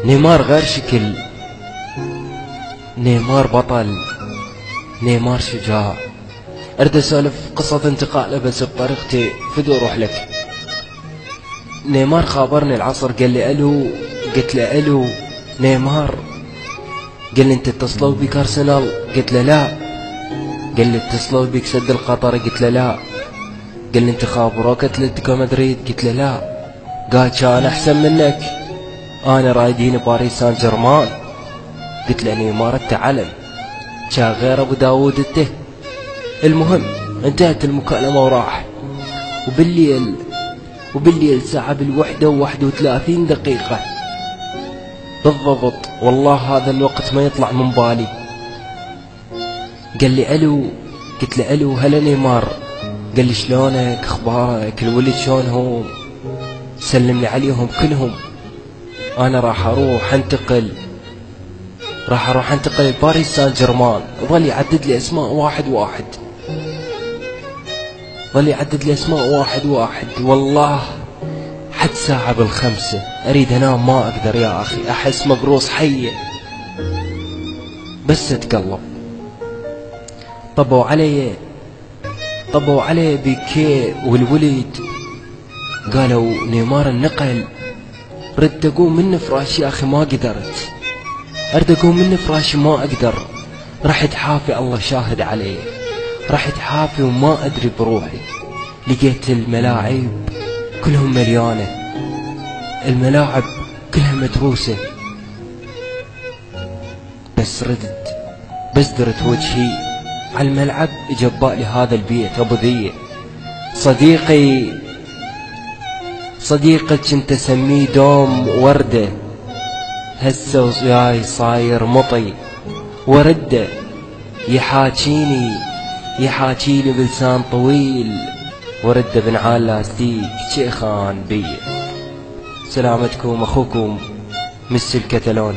نيمار غير شكل، نيمار بطل، نيمار شجاع. اريد اسولف قصة انتقاله بس بطريقتي، فدو اروح لك. نيمار خابرني العصر قال لي الو، قلت له الو نيمار، قال لي انت اتصلوا بك ارسنال؟ قلت له لا. قال لي اتصلوا بك سد القطر؟ قلت له لا. قال لي انت خابروك اتلتيكو مدريد؟ قلت له لا. قال كان احسن منك، انا رايدين باريس سان جيرمان. قلت له نيمار انت علم، كان غير ابو داوود انت. المهم انتهت المكالمة وراح. وبالليل ساعة بالوحدة و31 دقيقة بالضبط، والله هذا الوقت ما يطلع من بالي. قال لي الو، قلت له الو هلا نيمار. قال لي شلونك، اخبارك، الولد شلون هو؟ سلم لي عليهم كلهم، انا راح اروح انتقل لباريس سان جيرمان. ظل يعدد لي اسماء واحد واحد، والله حد ساعة بالخمسة اريد انام ما اقدر يا اخي، احس مقروص حية بس اتقلب. طبوا علي بيكي والولد، قالوا نيمار النقل. ردت اقوم من فراشي يا اخي ما قدرت، اريد اقوم من فراشي ما اقدر. رحت حافي، الله شاهد علي، رحت حافي وما ادري بروحي. لقيت الملاعب كلهم مليانة، الملاعب كلها متروسة. بس درت وجهي على الملعب، جبالي هذا البيت ابو ذي صديقي كنت اسميه دوم وردة، هسه وياي صاير مطي وردة. يحاكيني بلسان طويل، وردة بن عال لاستيك شيخان بي. سلامتكم، اخوكم ميسي الكتالون.